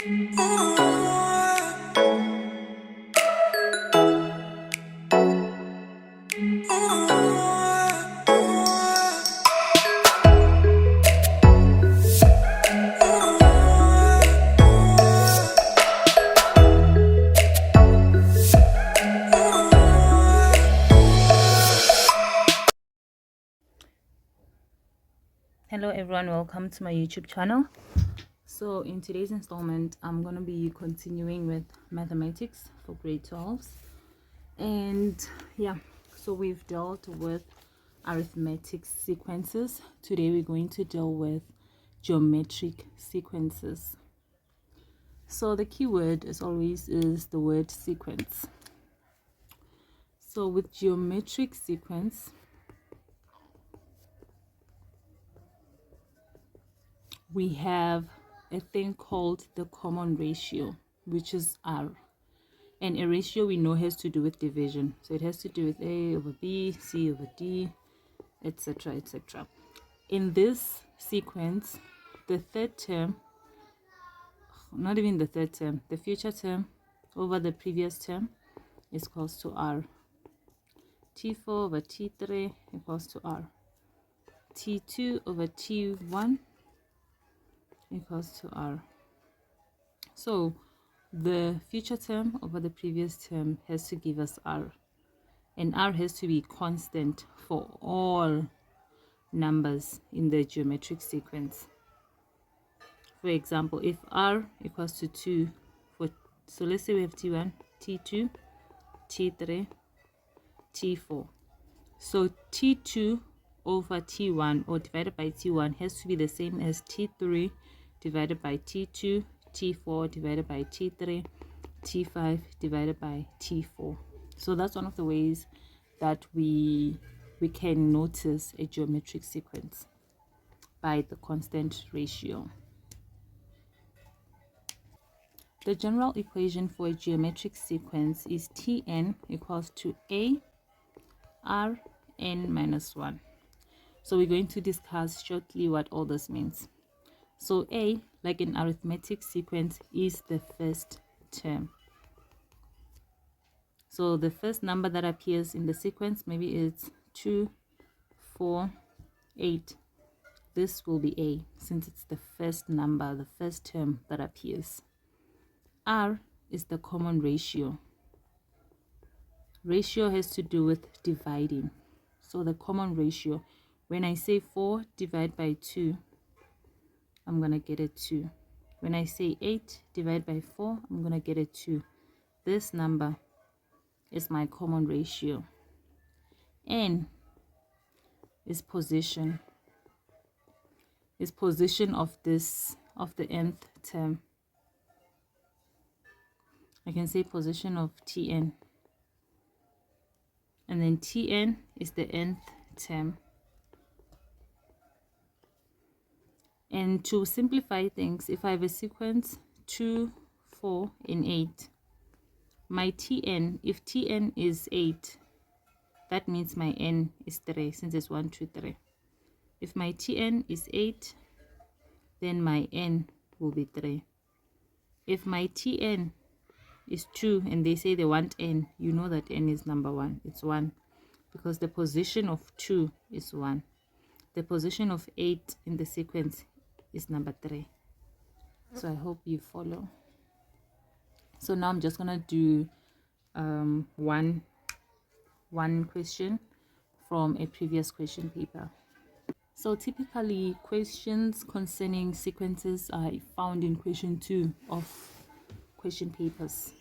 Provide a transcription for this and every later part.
Hello everyone, welcome to my YouTube channel. So in today's installment, I'm going to be continuing with mathematics for grade 12s. And yeah, so we've dealt with arithmetic sequences. Today we're going to deal with geometric sequences. So the key word, as always, is the word sequence. So with geometric sequence, we have a thing called the common ratio, which is R. And a ratio we know has to do with division. So it has to do with A over B, C over D, etc., etc. In this sequence, the third term, not even the third term, the future term over the previous term is equals to R. T4 over T3 equals to R. T2 over T1 equals to R. So the future term over the previous term has to give us R, and R has to be constant for all numbers in the geometric sequence. For example, if R equals to 2, so let's say we have T1, T2, T3, T4. So T2 over T1 or divided by T1 has to be the same as T3 divided by T2, T4 divided by T3, T5 divided by T4. So that's one of the ways that we can notice a geometric sequence by the constant ratio. The general equation for a geometric sequence is Tn equals to A R n minus 1. So we're going to discuss shortly what all this means. So A, like an arithmetic sequence, is the first term. So the first number that appears in the sequence, maybe it's 2, 4, 8. This will be A, since it's the first number, the first term that appears. R is the common ratio. Ratio has to do with dividing. So the common ratio, when I say 4 divided by 2, I'm going to get a 2. When I say 8 divided by 4, I'm going to get a 2. This number is my common ratio. N is position. Is position of the nth term. I can say position of Tn. And then Tn is the nth term. And to simplify things, if I have a sequence 2, 4, and 8, my Tn, if Tn is 8, that means my n is 3, since it's 1, 2, 3. If my Tn is 8, then my n will be 3. If my Tn is 2 and they say they want n, you know that n is number 1. It's 1, because the position of 2 is 1. The position of 8 in the sequence is number 3. So I hope you follow. So now I'm just gonna do one question from a previous question paper. So typically questions concerning sequences are found in question 2 of question papers.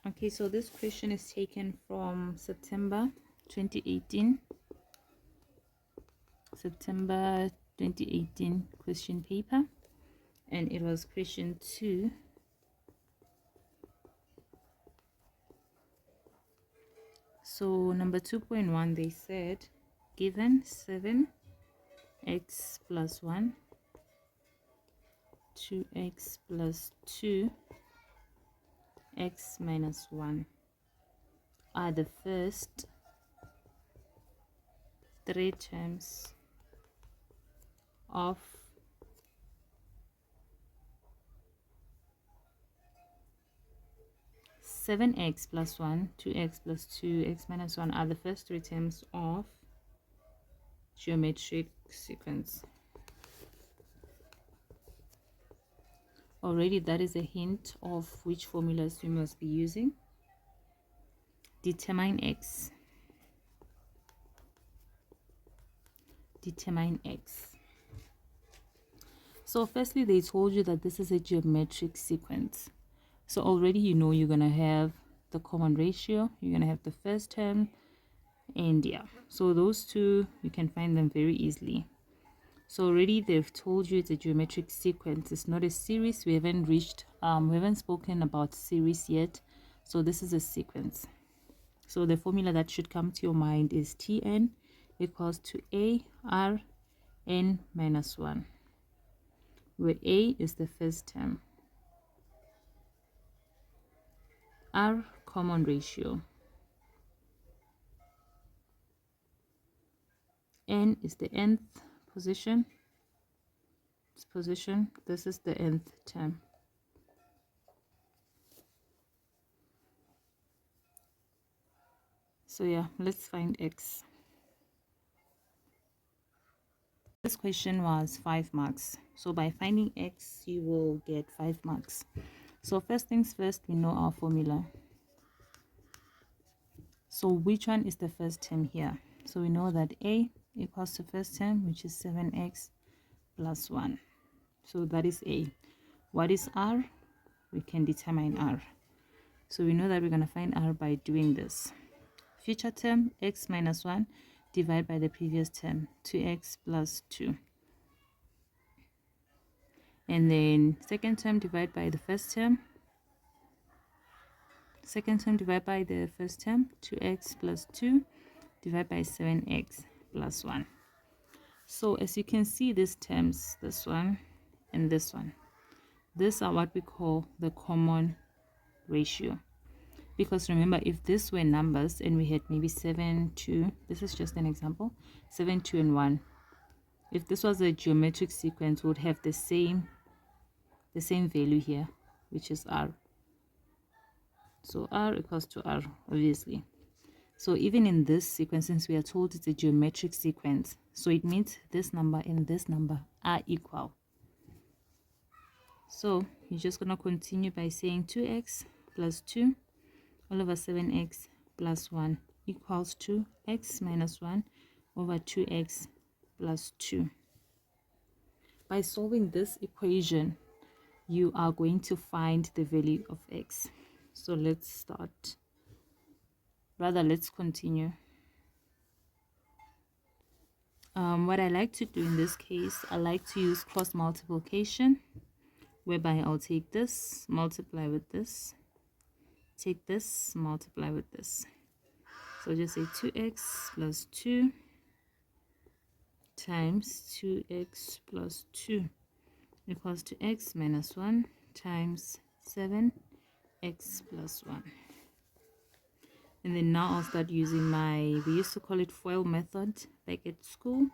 Okay, so this question is taken from September 2018 question paper, and it was question 2. So number 2.1, they said, given 7x plus 1, 2x plus 2, x minus 1 are the first 3 terms of 7x plus 1, 2x plus 2, x minus 1 are the first three terms of geometric sequence. Already that is a hint of which formulas we must be using. Determine x. Determine x. So firstly, they told you that this is a geometric sequence. So already you know you're going to have the common ratio, you're going to have the first term, and yeah. So those two, you can find them very easily. So already they've told you it's a geometric sequence. It's not a series. We haven't spoken about series yet. So this is a sequence. So the formula that should come to your mind is Tn equals to A R n minus 1, where A is the first term, R common ratio, n is the nth position, this is the nth term. So yeah, let's find x. This question was 5 marks. So by finding x, you will get 5 marks. So first things first, we know our formula. So which one is the first term here? So we know that A equals to first term, which is 7x plus 1. So that is A. What is R? We can determine R. So we know that we're going to find R by doing this. Future term, x minus 1, divide by the previous term, 2x plus 2. And then second term, divide by the first term. Second term, divide by the first term, 2x plus 2, divide by 7x plus 1. So as you can see, these terms, this one and this one, these are what we call the common ratio. Because remember, if this were numbers and we had maybe 7, 2, this is just an example, 7, 2, and 1. If this was a geometric sequence, we would have the same value here, which is R. So R equals to R, obviously. So even in this sequence, since we are told it's a geometric sequence, so it means this number and this number are equal. So you're just going to continue by saying 2x plus 2 all over 7x plus 1 equals to x minus 1 over 2x plus 2. By solving this equation, you are going to find the value of x. So let's start. Rather, let's continue. What I like to do in this case, I like to use cross multiplication, whereby I'll take this, multiply with this, take this, multiply with this. So just say 2x plus 2 times 2x plus 2 equals to x minus 1 times 7x plus 1. And then now I'll start using we used to call it FOIL method back at school.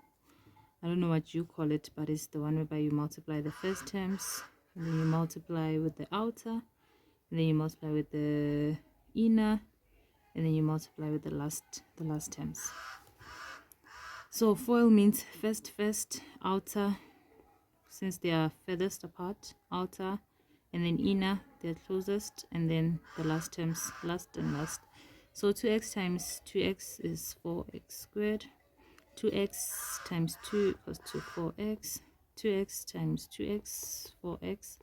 I don't know what you call it, but it's the one whereby you multiply the first terms, and then you multiply with the outer, and then you multiply with the inner, and then you multiply with the last terms. So FOIL means first, outer, since they are furthest apart, outer, and then inner, they're closest, and then the last terms, last and last. So 2x times 2x is 4x squared. 2x times 2 equals to 4x. 2x times 2x, 4x.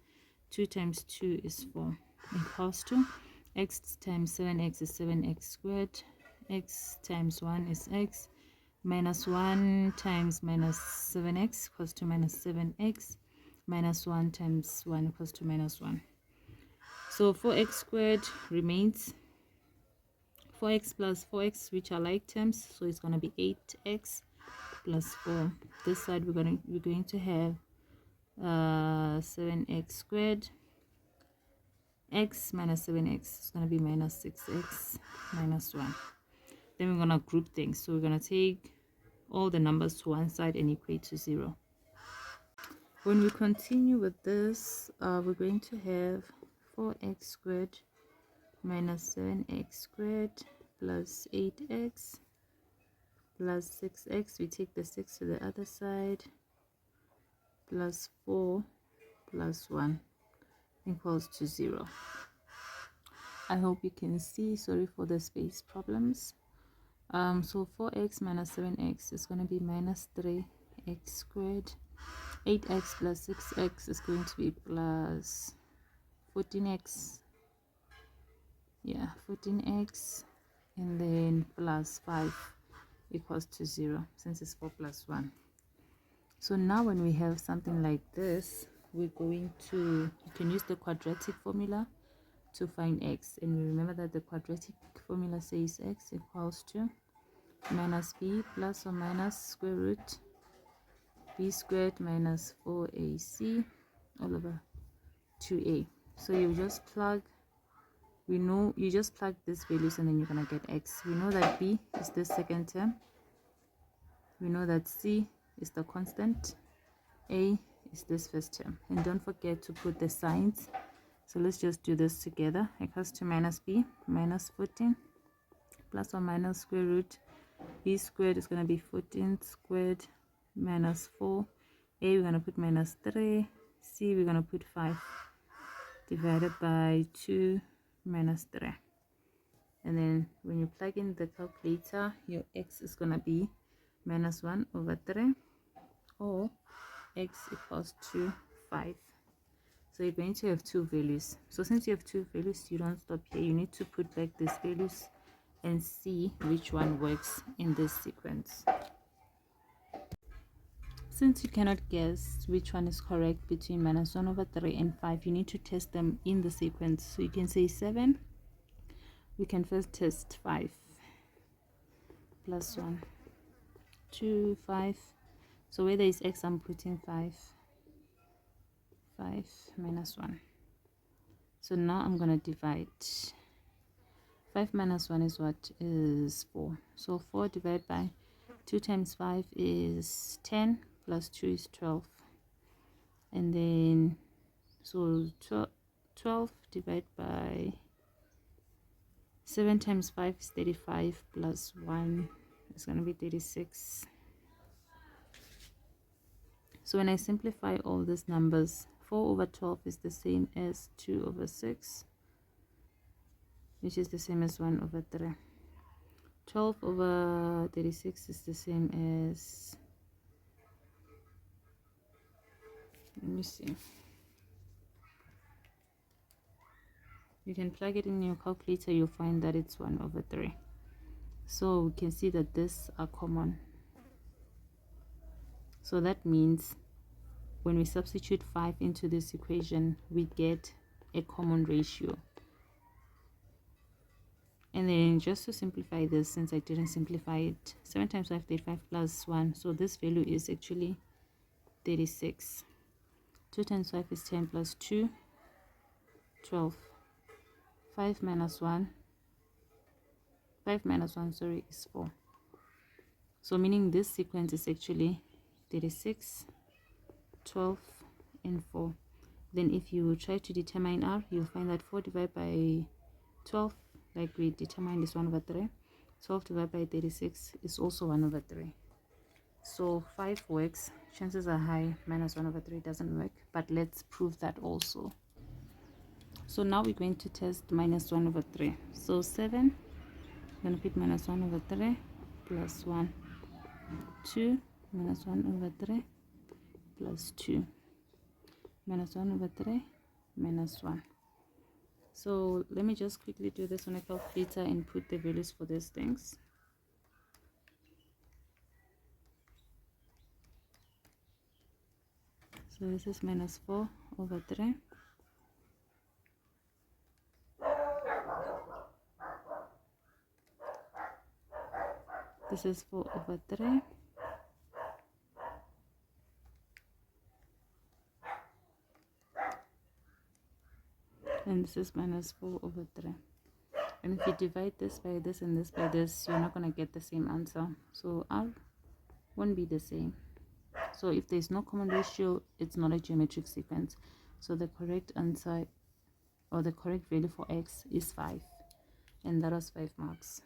2 times 2 is 4 equals to x times 7x is 7x squared. X times 1 is x. Minus 1 times minus 7x equals to minus 7x. Minus 1 times 1 equals to minus 1. So 4x squared remains 4x plus 4x, which are like terms, so it's going to be 8x plus 4. This side we're going to have 7x squared. X minus 7x is going to be minus 6x minus 1. Then we're going to group things. So we're going to take all the numbers to one side and equate to 0. When we continue with this, we're going to have 4x squared minus 7x squared plus 8x plus 6x. We take the 6 to the other side, plus 4 plus 1 equals to 0. I hope you can see. Sorry for the space problems. So 4x minus 7x is going to be minus 3x squared. 8x plus 6x is going to be plus 14x. Yeah, 14x, and then plus 5 equals to 0, since it's 4 plus 1. So now when we have something like this, we're going to, you can use the quadratic formula to find x, and we remember that the quadratic formula says x equals to minus b plus or minus square root b squared minus 4ac all over 2a. So you just plug, we know you just plug these values and then you're gonna get x. We know that b is the second term, we know that c is the constant, a is this first term, and don't forget to put the signs. So let's just do this together. Equals to minus b minus 14 plus or minus square root b squared is going to be 14 squared minus 4. A, we're going to put minus 3. C, we're going to put 5 divided by 2 minus 3. And then when you plug in the calculator, your x is going to be minus 1 over 3, or x equals to 5. So you're going to have two values. So since you have two values, you don't stop here. You need to put back these values and see which one works in this sequence. Since you cannot guess which one is correct between minus 1 over 3 and 5, you need to test them in the sequence. So you can say 7. We can first test 5 plus 1, 2, 5. So where there is x, I'm putting 5. 5 minus 1. So now I'm going to divide. 5 minus 1 is what? Is 4. So 4 divided by 2 times 5 is 10, plus 2 is 12. And then, so 12 divided by 7 times 5 is 35, plus 1 is going to be 36. So when I simplify all these numbers, 4 over 12 is the same as 2 over 6, which is the same as 1 over 3. 12 over 36 is the same as, let me see, you can plug it in your calculator, you'll find that it's 1 over 3. So we can see that these are common. So that means when we substitute 5 into this equation, we get a common ratio. And then just to simplify this, since I didn't simplify it, 7 times 5, 35 plus 1. So this value is actually 36. 2 times 5 is 10 plus 2, 12. 5 minus 1, 5 minus 1, sorry, is 4. So meaning this sequence is actually 36, 12, and 4. Then if you try to determine r, you'll find that 4 divided by 12, like we determined, is 1 over 3. 12 divided by 36 is also 1 over 3. So 5 works. Chances are high minus 1 over 3 doesn't work, but let's prove that also. So now we're going to test minus 1 over 3. So 7, I'm going to put minus 1 over 3 plus 1. 2 minus 1 over 3 plus 2. Minus 1 over 3 minus 1. So let me just quickly do this on a calculator and put the values for these things. So this is minus 4 over 3. This is 4 over 3. And this is minus 4 over 3. And if you divide this by this and this by this, you're not going to get the same answer. So R won't be the same. So if there's no common ratio, it's not a geometric sequence. So the correct answer or the correct value for x is 5, and that was 5 marks.